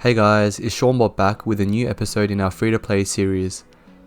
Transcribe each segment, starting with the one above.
Hey guys, it's Seanbot back with a new episode in our free-to-play series.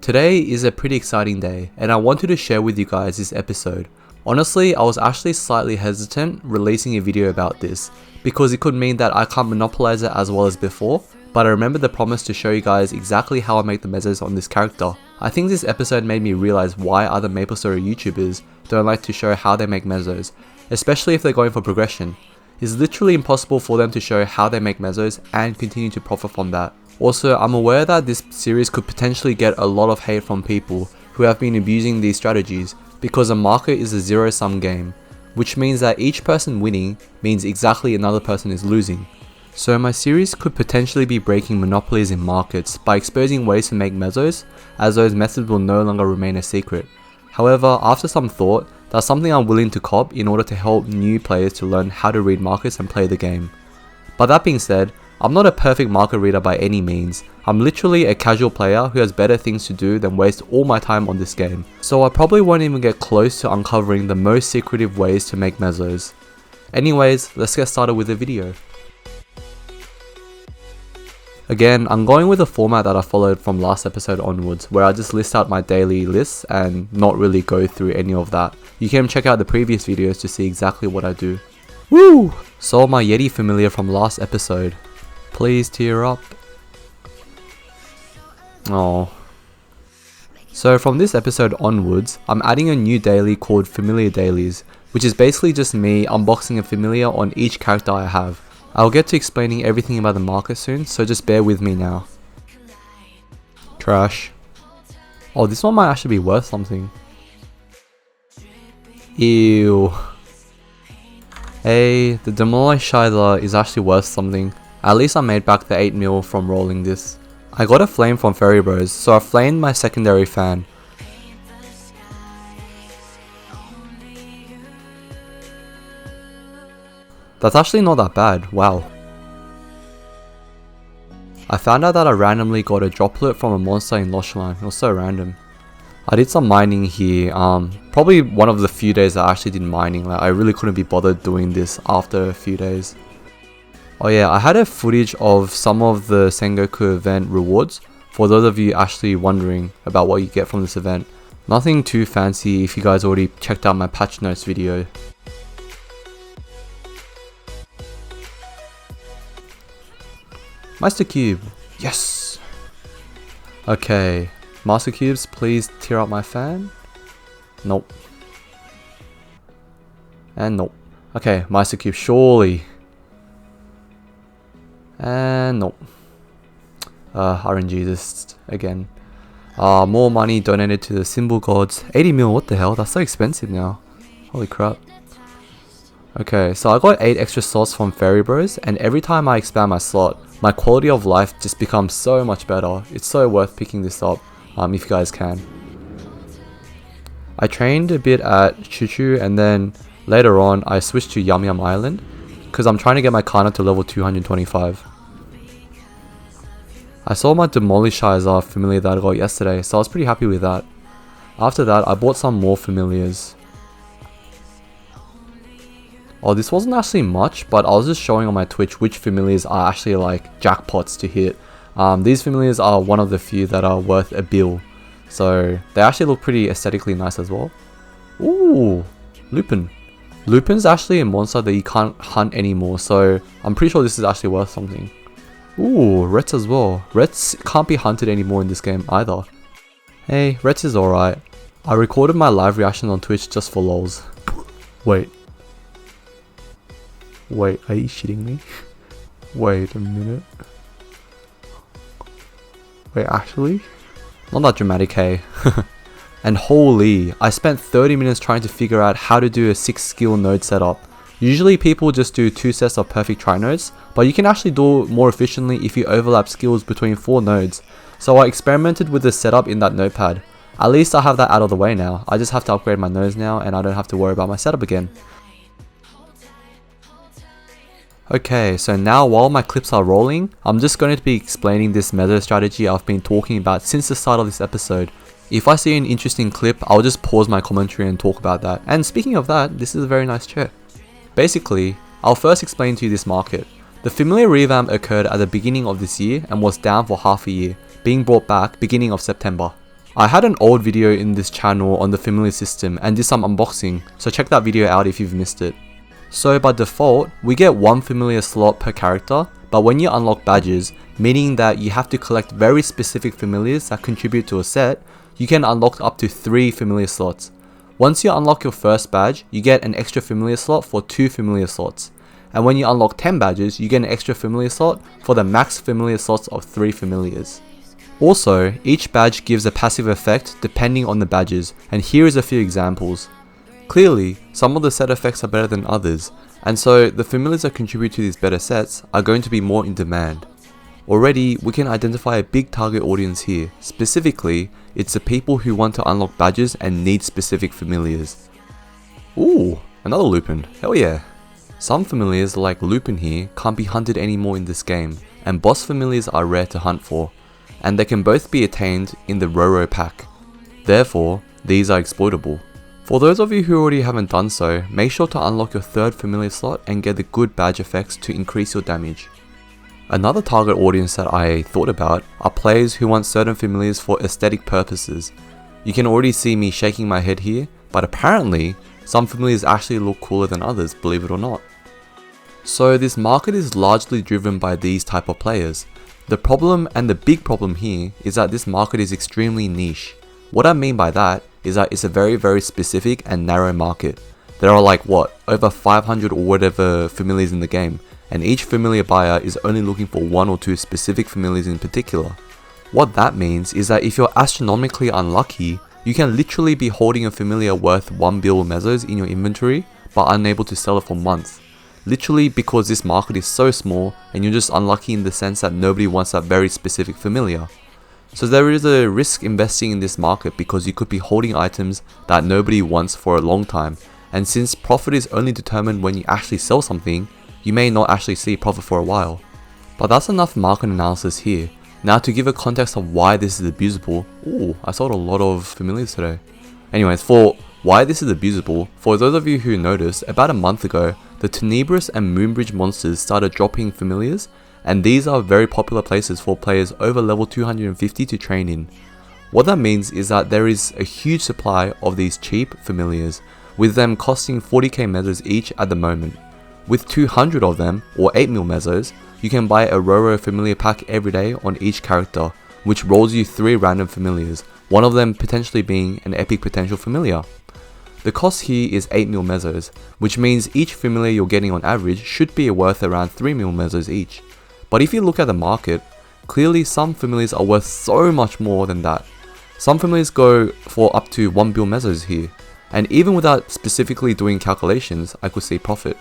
Today is a pretty exciting day, and I wanted to share with you guys this episode. Honestly, I was actually slightly hesitant releasing a video about this, because it could mean that I can't monopolize it as well as before, but I remember the promise to show you guys exactly how I make the mesos on this character. I think this episode made me realize why other Maplestory YouTubers don't like to show how they make mesos, especially if they're going for progression. It's literally impossible for them to show how they make mesos and continue to profit from that. Also, I'm aware that this series could potentially get a lot of hate from people who have been abusing these strategies because the market is a zero-sum game, which means that each person winning means exactly another person is losing. So my series could potentially be breaking monopolies in markets by exposing ways to make mesos, as those methods will no longer remain a secret. However, after some thought, that's something I'm willing to cop in order to help new players to learn how to read markets and play the game. But that being said, I'm not a perfect market reader by any means. I'm literally a casual player who has better things to do than waste all my time on this game. So I probably won't even get close to uncovering the most secretive ways to make mesos. Anyways, let's get started with the video. Again, I'm going with a format that I followed from last episode onwards, where I just list out my daily lists and not really go through any of that. You can check out the previous videos to see exactly what I do. Woo! Sold my Yeti familiar from last episode. Please tear up. Oh. So from this episode onwards, I'm adding a new daily called Familiar Dailies, which is basically just me unboxing a familiar on each character I have. I'll get to explaining everything about the market soon, so just bear with me now. Trash. Oh, this one might actually be worth something. Ew. Hey, the Demolished Shizer is actually worth something. At least I made back the 8 mil from rolling this. I got a flame from Fairy Bros, so I flamed my secondary fan. That's actually not that bad, wow. I found out that I randomly got a droplet from a monster in Loshline. It was so random. I did some mining here, probably one of the few days I actually did mining. Like, I really couldn't be bothered doing this after a few days. Oh yeah, I had a footage of some of the Sengoku event rewards, for those of you actually wondering about what you get from this event. Nothing too fancy if you guys already checked out my patch notes video. Master Cube, yes! Okay, Master Cubes, please tear up my fan. Nope. And nope. Okay, Master Cube, surely. And nope. RNG this again. More money donated to the symbol gods. 80 mil, what the hell? That's so expensive now. Holy crap. Okay, so I got 8 extra slots from Fairy Bros, and every time I expand my slot, my quality of life just becomes so much better. It's so worth picking this up, if you guys can. I trained a bit at Choo and then later on I switched to Yum Yum Island, because I'm trying to get my Kana to level 225. I saw my Demolished Shizer familiar that I got yesterday, so I was pretty happy with that. After that, I bought some more familiars. Oh, this wasn't actually much, but I was just showing on my Twitch which familiars are actually like jackpots to hit. These familiars are one of the few that are worth a bill. So they actually look pretty aesthetically nice as well. Ooh, Lupin. Lupin's actually a monster that you can't hunt anymore, so I'm pretty sure this is actually worth something. Ooh, Rets as well. Rets can't be hunted anymore in this game either. Hey, Rets is alright. I recorded my live reaction on Twitch just for lols. Wait, are you shitting me? Wait a minute. Wait, actually? Not that dramatic, hey. And holy, I spent 30 minutes trying to figure out how to do a 6 skill node setup. Usually people just do 2 sets of perfect tri-nodes, but you can actually do it more efficiently if you overlap skills between 4 nodes. So I experimented with the setup in that notepad. At least I have that out of the way now. I just have to upgrade my nodes now and I don't have to worry about my setup again. Okay, so now while my clips are rolling, I'm just going to be explaining this meso strategy I've been talking about since the start of this episode. If I see an interesting clip, I'll just pause my commentary and talk about that. And speaking of that, this is a very nice chair. Basically, I'll first explain to you this market. The familiar revamp occurred at the beginning of this year and was down for half a year, being brought back beginning of September. I had an old video in this channel on the familiar system and did some unboxing, so check that video out if you've missed it. So by default, we get one familiar slot per character, but when you unlock badges, meaning that you have to collect very specific familiars that contribute to a set, you can unlock up to 3 familiar slots. Once you unlock your first badge, you get an extra familiar slot for 2 familiar slots. And when you unlock 10 badges, you get an extra familiar slot for the max familiar slots of 3 familiars. Also, each badge gives a passive effect depending on the badges, and here is a few examples. Clearly, some of the set effects are better than others, and so the familiars that contribute to these better sets are going to be more in demand. Already, we can identify a big target audience here. Specifically, it's the people who want to unlock badges and need specific familiars. Ooh, another Lupin, hell yeah. Some familiars like Lupin here can't be hunted anymore in this game, and boss familiars are rare to hunt for, and they can both be attained in the Roro pack. Therefore, these are exploitable. For those of you who already haven't done so, make sure to unlock your 3rd familiar slot and get the good badge effects to increase your damage. Another target audience that I thought about are players who want certain familiars for aesthetic purposes. You can already see me shaking my head here, but apparently, some familiars actually look cooler than others, believe it or not. So this market is largely driven by these type of players. The problem, and the big problem here, is that this market is extremely niche. What I mean by that is that it's a very specific and narrow market. There are like over 500 or whatever familiars in the game, and each familiar buyer is only looking for 1 or 2 specific familiars in particular. What that means is that if you're astronomically unlucky, you can literally be holding a familiar worth 1 bill mesos in your inventory, but unable to sell it for months. Literally because this market is so small and you're just unlucky in the sense that nobody wants that very specific familiar. So there is a risk investing in this market because you could be holding items that nobody wants for a long time, and since profit is only determined when you actually sell something, you may not actually see profit for a while. But that's enough market analysis here. Now to give a context of why this is abusable. Ooh, I sold a lot of familiars today. Anyways, for why this is abusable, for those of you who noticed, about a month ago, the Tenebrous and Moonbridge monsters started dropping familiars, and these are very popular places for players over level 250 to train in. What that means is that there is a huge supply of these cheap familiars, with them costing 40k mesos each at the moment. With 200 of them, or 8 mil mesos, you can buy a Roro familiar pack every day on each character, which rolls you 3 random familiars, one of them potentially being an epic potential familiar. The cost here is 8 mil mesos, which means each familiar you're getting on average should be worth around 3 mil mesos each. But if you look at the market, clearly some familiars are worth so much more than that. Some familiars go for up to 1 bill mesos here, and even without specifically doing calculations, I could see profit.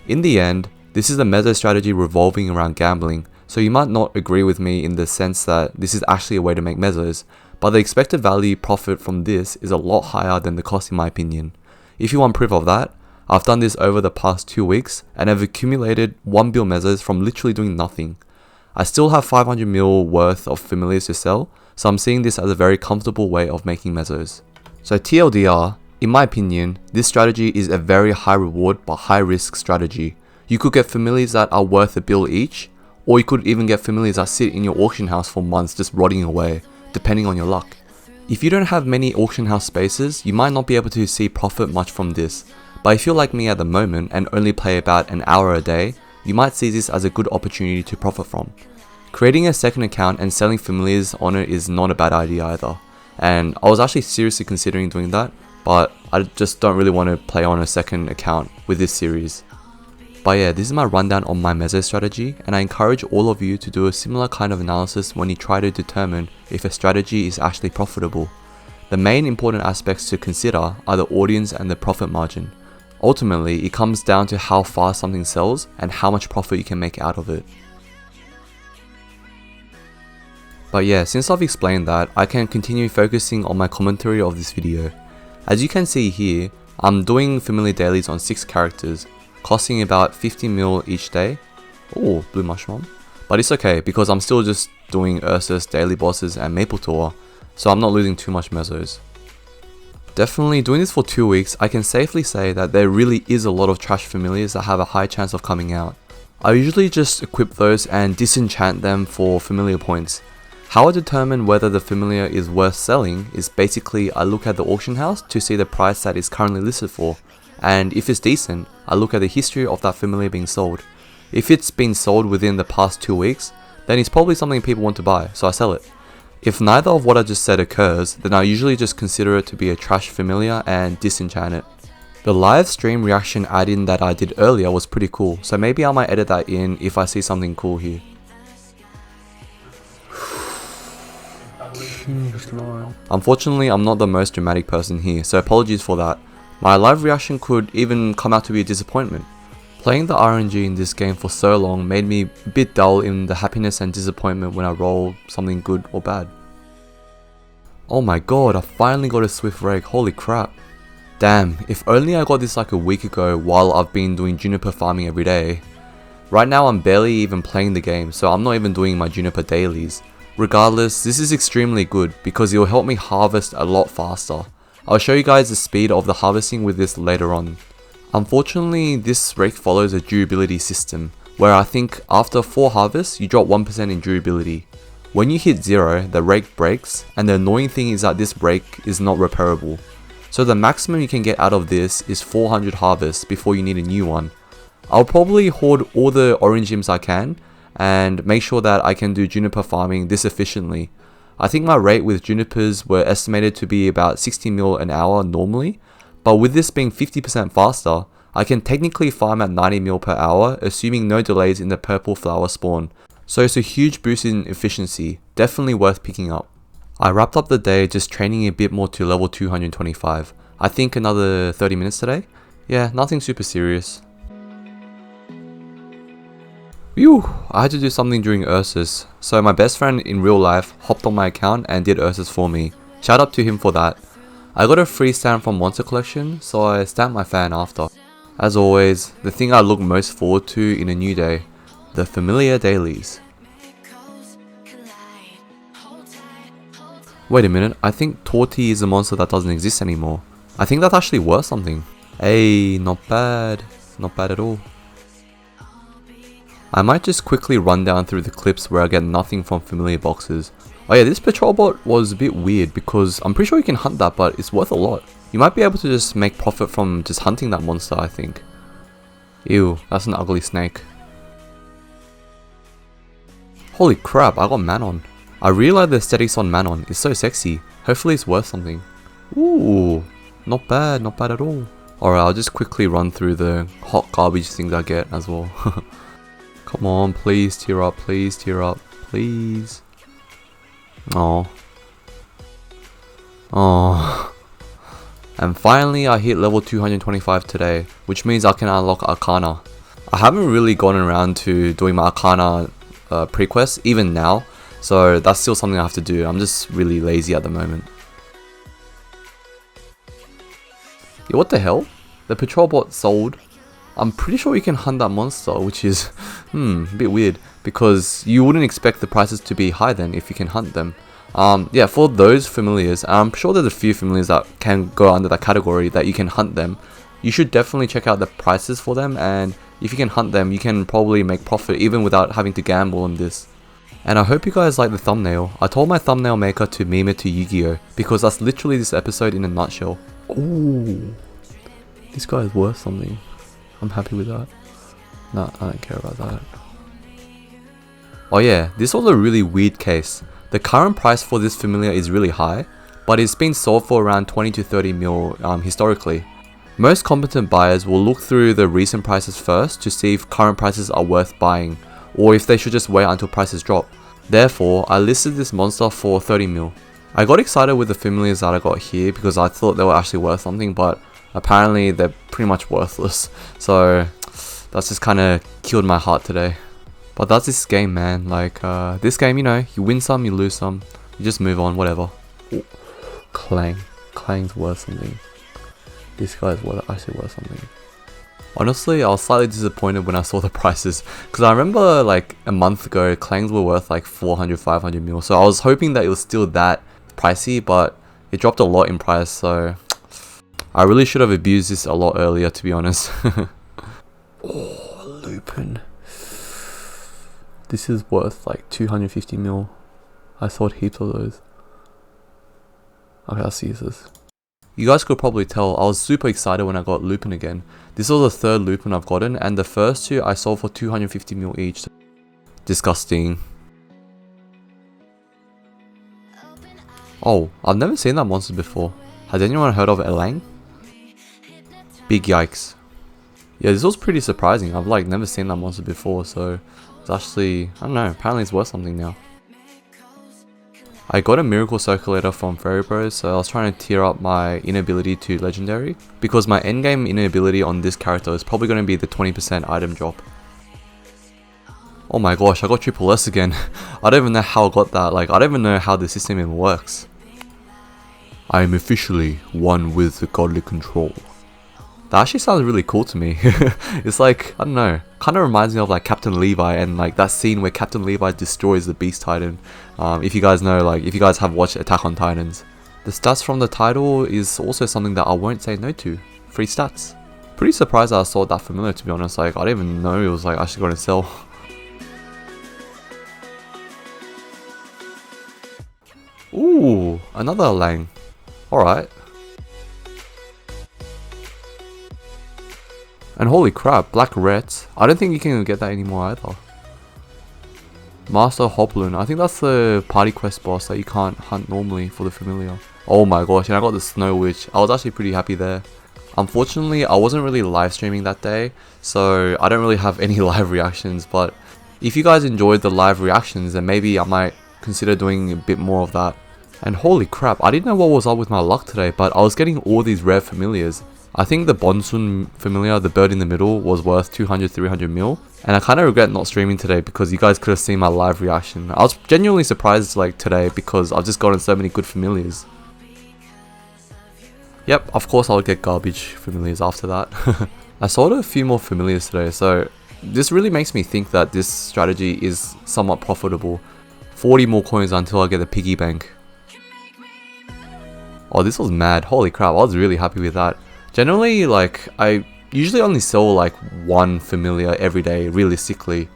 In the end, this is a meso strategy revolving around gambling, so you might not agree with me in the sense that this is actually a way to make mesos, but the expected value profit from this is a lot higher than the cost in my opinion. If you want proof of that, I've done this over the past 2 weeks and have accumulated 1 bill mesos from literally doing nothing. I still have 500 mil worth of familiars to sell, so I'm seeing this as a very comfortable way of making mesos. So TLDR, in my opinion, this strategy is a very high reward but high risk strategy. You could get familiars that are worth a bill each, or you could even get familiars that sit in your auction house for months just rotting away, depending on your luck. If you don't have many auction house spaces, you might not be able to see profit much from this, but if you're like me at the moment and only play about an hour a day, you might see this as a good opportunity to profit from. Creating a second account and selling familiars on it is not a bad idea either, and I was actually seriously considering doing that, but I just don't really want to play on a second account with this series. But yeah, this is my rundown on my meso strategy, and I encourage all of you to do a similar kind of analysis when you try to determine if a strategy is actually profitable. The main important aspects to consider are the audience and the profit margin. Ultimately, it comes down to how fast something sells and how much profit you can make out of it. But yeah, since I've explained that, I can continue focusing on my commentary of this video. As you can see here, I'm doing familiar dailies on 6 characters, costing about 50 mil each day. Oh, blue mushroom. But it's okay because I'm still just doing Ursus, daily bosses and Maple Tour, so I'm not losing too much mesos. Definitely doing this for 2 weeks, I can safely say that there really is a lot of trash familiars that have a high chance of coming out. I usually just equip those and disenchant them for familiar points. How I determine whether the familiar is worth selling is basically I look at the auction house to see the price that it's currently listed for, and if it's decent, I look at the history of that familiar being sold. If it's been sold within the past 2 weeks, then it's probably something people want to buy, so I sell it. If neither of what I just said occurs, then I usually just consider it to be a trash familiar and disenchant it. The live stream reaction add-in that I did earlier was pretty cool, so maybe I might edit that in if I see something cool here. Unfortunately, I'm not the most dramatic person here, so apologies for that. My live reaction could even come out to be a disappointment. Playing the RNG in this game for so long made me a bit dull in the happiness and disappointment when I roll something good or bad. Oh my god, I finally got a Swift Rake, holy crap. Damn, if only I got this like a week ago while I've been doing Juniper farming every day. Right now I'm barely even playing the game, so I'm not even doing my Juniper dailies. Regardless, this is extremely good because it will help me harvest a lot faster. I'll show you guys the speed of the harvesting with this later on. Unfortunately, this rake follows a durability system, where I think after 4 harvests, you drop 1% in durability. When you hit 0, the rake breaks, and the annoying thing is that this rake is not repairable. So the maximum you can get out of this is 400 harvests before you need a new one. I'll probably hoard all the orange gems I can, and make sure that I can do juniper farming this efficiently. I think my rate with junipers were estimated to be about 60 mil an hour normally, but with this being 50% faster, I can technically farm at 90 mil per hour assuming no delays in the purple flower spawn. So it's a huge boost in efficiency, definitely worth picking up. I wrapped up the day just training a bit more to level 225. I think another 30 minutes today? Yeah, nothing super serious. Phew, I had to do something during Ursus, so my best friend in real life hopped on my account and did Ursus for me. Shout out to him for that. I got a free stamp from Monster Collection, so I stamped my fan after. As always, the thing I look most forward to in a new day, the familiar dailies. Wait a minute, I think Torty is a monster that doesn't exist anymore. I think that's actually worth something. Hey, not bad at all. I might just quickly run down through the clips where I get nothing from familiar boxes. Oh yeah, this patrol bot was a bit weird because I'm pretty sure you can hunt that, but it's worth a lot. You might be able to just make profit from just hunting that monster, I think. Ew, that's an ugly snake. Holy crap, I got Manon. I realized the aesthetics on Manon is so sexy. Hopefully it's worth something. Ooh, not bad at all. Alright, I'll just quickly run through the hot garbage things I get as well. Come on, please tear up, please. Oh. And finally I hit level 225 today, which means I can unlock Arcana. I haven't really gotten around to doing my Arcana pre-quest even now, so that's still something I have to do. I'm just really lazy at the moment. Yeah, what the hell? The patrol bot sold. I'm pretty sure you can hunt that monster, which is a bit weird because you wouldn't expect the prices to be high then if you can hunt them. Yeah, for those familiars, I'm sure there's a few familiars that can go under that category that you can hunt them. You should definitely check out the prices for them, and if you can hunt them, you can probably make profit even without having to gamble on this. And I hope you guys like the thumbnail. I told my thumbnail maker to meme it to Yu-Gi-Oh! Because that's literally this episode in a nutshell. Ooh, this guy is worth something. I'm happy with that. Nah, I don't care about that. Oh yeah, this was a really weird case. The current price for this familiar is really high, but it's been sold for around 20 to 30 mil historically. Most competent buyers will look through the recent prices first to see if current prices are worth buying, or if they should just wait until prices drop. Therefore, I listed this monster for 30 mil. I got excited with the familiars that I got here because I thought they were actually worth something, but apparently they're pretty much worthless. So that's just kind of killed my heart today. But that's this game, man. Like this game, you know, you win some, you lose some, you just move on, whatever. Ooh. Clang's worth something. This guy's actually worth something. Honestly, I was slightly disappointed when I saw the prices, because I remember like a month ago, Clangs were worth like 400, 500 mil. So I was hoping that it was still that pricey, but it dropped a lot in price. So I really should have abused this a lot earlier, to be honest. Oh, Lupin. This is worth like 250 mil. I sold heaps of those. Okay, let's see this. You guys could probably tell I was super excited when I got Lupin again. This was the third Lupin I've gotten, and the first two I sold for 250 mil each. Disgusting. Oh, I've never seen that monster before. Has anyone heard of Elang? Big yikes. Yeah, this was pretty surprising. I've like never seen that monster before, so it's actually, I don't know, apparently it's worth something now. I got a miracle circulator from Fairy Bros, so I was trying to tier up my inability to legendary, because my endgame inability on this character is probably going to be the 20% item drop. Oh my gosh, I got triple S again. I don't even know how I got that, like I don't even know how the system even works. I am officially one with the godly control. That actually sounds really cool to me. It's like, I don't know, kind of reminds me of like Captain Levi and like that scene where Captain Levi destroys the Beast Titan. If you guys know, like if you guys have watched Attack on Titans. The stats from the title is also something that I won't say no to. Free stats. Pretty surprised that I sold that familiar, to be honest. Like I didn't even know it was like actually going to sell. Ooh, another Lang. Alright. And holy crap, Black Rets. I don't think you can get that anymore either. Master Hoploon. I think that's the party quest boss that you can't hunt normally for the familiar. Oh my gosh, and I got the Snow Witch. I was actually pretty happy there. Unfortunately, I wasn't really live streaming that day, so I don't really have any live reactions, but if you guys enjoyed the live reactions, then maybe I might consider doing a bit more of that. And holy crap, I didn't know what was up with my luck today, but I was getting all these rare familiars. I think the Bonsun familiar, the bird in the middle, was worth 200-300 mil. And I kind of regret not streaming today because you guys could have seen my live reaction. I was genuinely surprised like today because I've just gotten so many good familiars. Yep, of course I'll get garbage familiars after that. I sold a few more familiars today, so this really makes me think that this strategy is somewhat profitable. 40 more coins until I get a piggy bank. Oh, this was mad. Holy crap, I was really happy with that. Generally, like, I usually only sell like one familiar every day, realistically.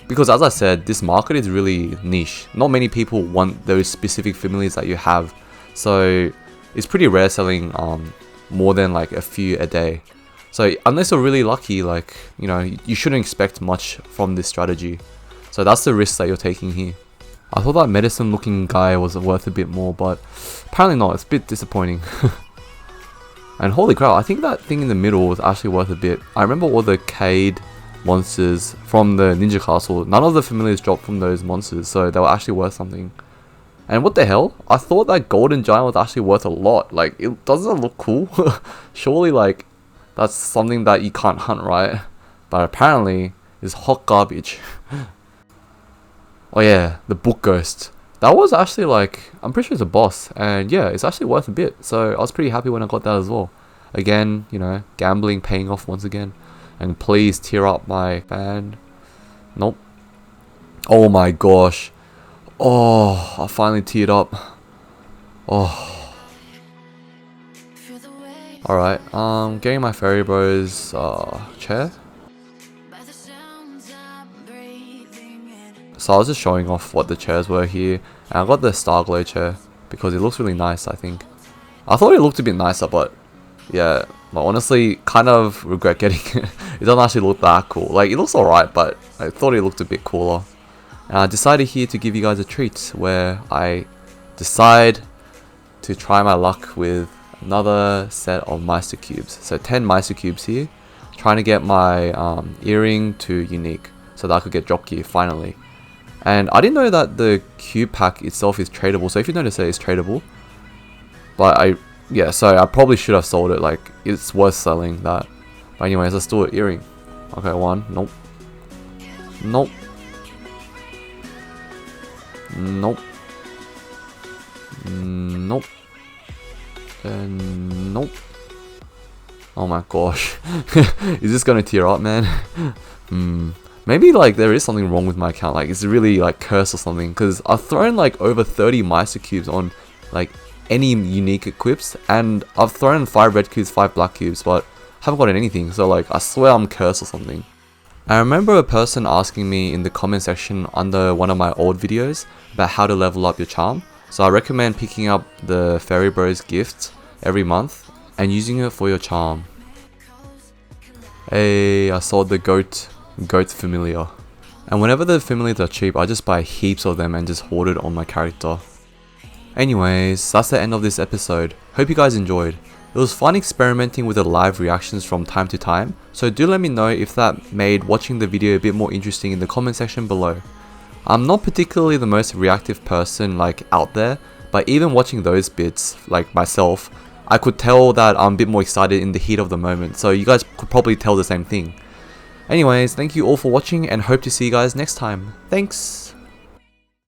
Because as I said, this market is really niche. Not many people want those specific familiars that you have. So, it's pretty rare selling more than like a few a day. So, unless you're really lucky, like, you know, you shouldn't expect much from this strategy. So, that's the risk that you're taking here. I thought that medicine looking guy was worth a bit more, but apparently not. It's a bit disappointing. And holy crap, I think that thing in the middle was actually worth a bit. I remember all the Cade monsters from the Ninja Castle. None of the familiars dropped from those monsters, so they were actually worth something. And what the hell? I thought that Golden Giant was actually worth a lot. Like, it doesn't look cool. Surely, like, that's something that you can't hunt, right? But apparently, it's hot garbage. Oh yeah, the Book Ghost. That was actually like, I'm pretty sure it's a boss, and yeah, it's actually worth a bit, so I was pretty happy when I got that as well. Again, you know, gambling paying off once again. And please tear up my fan. Nope. Oh my gosh. Oh, I finally teared up. Oh. Alright, getting my Fairy Bros chair. So I was just showing off what the chairs were here, and I got the Starglow chair because it looks really nice, I think. I thought it looked a bit nicer, but yeah, well, honestly, kind of regret getting it. It doesn't actually look that cool. Like, it looks alright, but I thought it looked a bit cooler. And I decided here to give you guys a treat where I decide to try my luck with another set of Meister Cubes. So 10 Meister Cubes here, trying to get my earring to unique so that I could get drop gear finally. And I didn't know that the cube pack itself is tradable, so if you notice it's tradable. But yeah, so I probably should have sold it, like, it's worth selling that. But anyways, let's do it. Earring. Okay, one. Nope. Nope. Nope. Nope. And nope. Oh my gosh. Is this gonna tear up, man? Maybe like there is something wrong with my account, like it's really like cursed or something, because I've thrown like over 30 Meister Cubes on like any unique equips, and I've thrown 5 red cubes, 5 black cubes, but haven't gotten anything, so like I swear I'm cursed or something. I remember a person asking me in the comment section under one of my old videos about how to level up your charm, so I recommend picking up the Fairy Bros gift every month and using it for your charm. Hey, I saw the goat familiar. And whenever the familiars are cheap, I just buy heaps of them and just hoard it on my character. Anyways, that's the end of this episode. Hope you guys enjoyed. It was fun experimenting with the live reactions from time to time, so do let me know if that made watching the video a bit more interesting in the comment section below. I'm not particularly the most reactive person out there, but even watching those bits, like myself, I could tell that I'm a bit more excited in the heat of the moment, so you guys could probably tell the same thing. Anyways, thank you all for watching and hope to see you guys next time. Thanks!